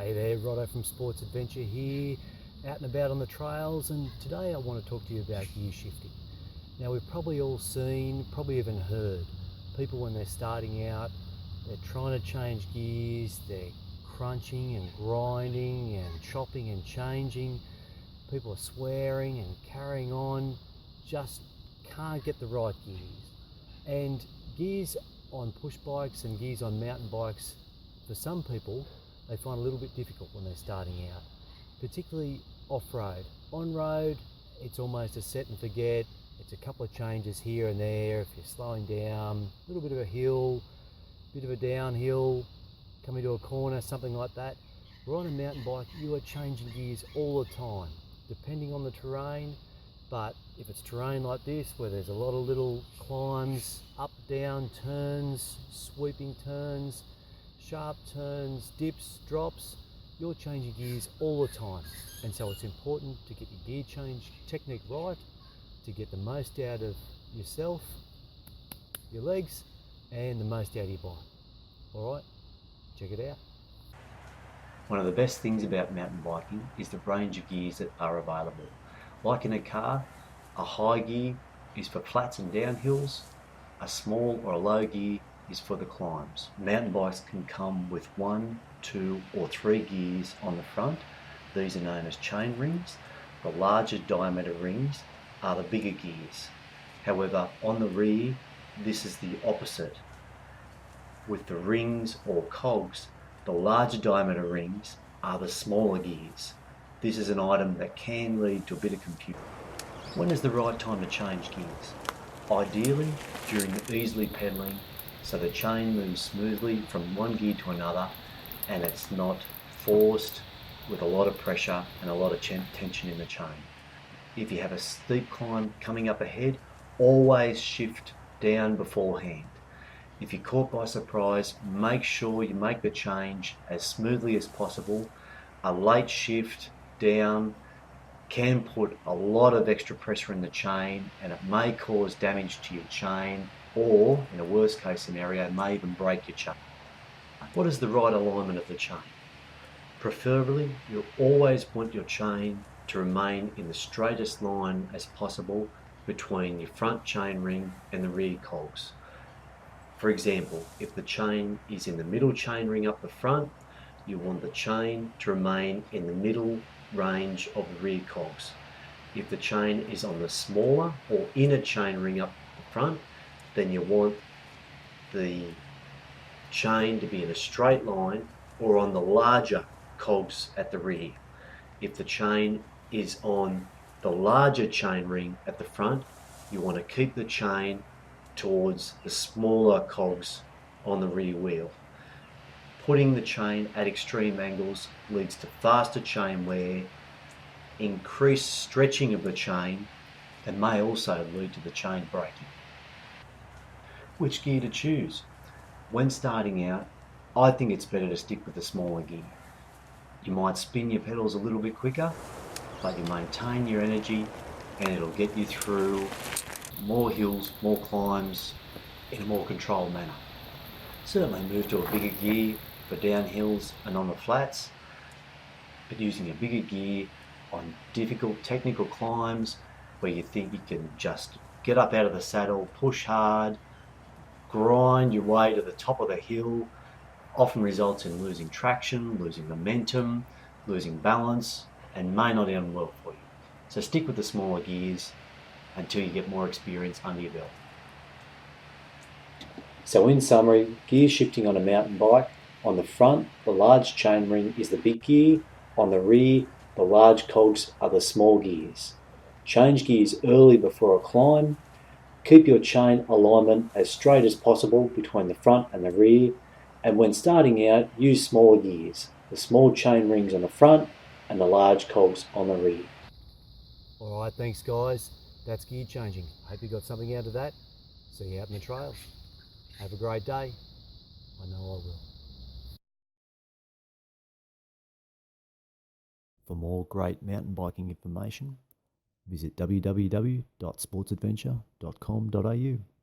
Hey there, Rotto from Sports Adventure here, out and about on the trails, and today I want to talk to you about gear shifting. Now we've probably all seen, probably even heard, people when they're starting out, they're trying to change gears, they're crunching and grinding and chopping and changing, people are swearing and carrying on, just can't get the right gears. And gears on push bikes and gears on mountain bikes, for some people, they find a little bit difficult when they're starting out, particularly off-road. On-road, it's almost a set and forget. It's a couple of changes here and there. If you're slowing down, a little bit of a hill, bit of a downhill, coming to a corner, something like that. Where on a mountain bike, you are changing gears all the time, depending on the terrain. But if it's terrain like this, where there's a lot of little climbs, up, down, turns, sweeping turns, sharp turns, dips, drops, you're changing gears all the time. And so it's important to get your gear change technique right, to get the most out of yourself, your legs, and the most out of your bike. All right, check it out. One of the best things about mountain biking is the range of gears that are available. Like in a car, a high gear is for flats and downhills, a small or a low gear is for the climbs. Mountain bikes can come with 1, 2 or 3 gears on the front. These are known as chain rings. The larger diameter rings are the bigger gears. However, on the rear, this is the opposite. With the rings or cogs, the larger diameter rings are the smaller gears. This is an item that can lead to a bit of confusion. When is the right time to change gears? Ideally, during the easily pedaling, so the chain moves smoothly from one gear to another and it's not forced with a lot of pressure and a lot of tension in the chain. If you have a steep climb coming up ahead, always shift down beforehand. If you're caught by surprise, make sure you make the change as smoothly as possible. A late shift down can put a lot of extra pressure in the chain and it may cause damage to your chain, or in a worst case scenario, may even break your chain. What is the right alignment of the chain? Preferably, you'll always want your chain to remain in the straightest line as possible between your front chain ring and the rear cogs. For example, if the chain is in the middle chain ring up the front, you want the chain to remain in the middle range of the rear cogs. If the chain is on the smaller or inner chain ring up the front, then you want the chain to be in a straight line or on the larger cogs at the rear. If the chain is on the larger chain ring at the front, you want to keep the chain towards the smaller cogs on the rear wheel. Putting the chain at extreme angles leads to faster chain wear, increased stretching of the chain, and may also lead to the chain breaking. Which gear to choose? When starting out, I think it's better to stick with the smaller gear. You might spin your pedals a little bit quicker, but you maintain your energy and it'll get you through more hills, more climbs in a more controlled manner. Certainly move to a bigger gear for downhills and on the flats, but using a bigger gear on difficult technical climbs where you think you can just get up out of the saddle, push hard, grind your way to the top of the hill, often results in losing traction, losing momentum, losing balance, and may not end well for you. So stick with the smaller gears until you get more experience under your belt. So in summary, gear shifting on a mountain bike: on the front, the large chain ring is the big gear. On the rear, the large cogs are the small gears. Change gears early before a climb. Keep your chain alignment as straight as possible between the front and the rear. And when starting out, use smaller gears, the small chain rings on the front and the large cogs on the rear. All right, thanks guys. That's gear changing. Hope you got something out of that. See you out in the trails. Have a great day. I know I will. For more great mountain biking information, visit www.sportsadventure.com.au.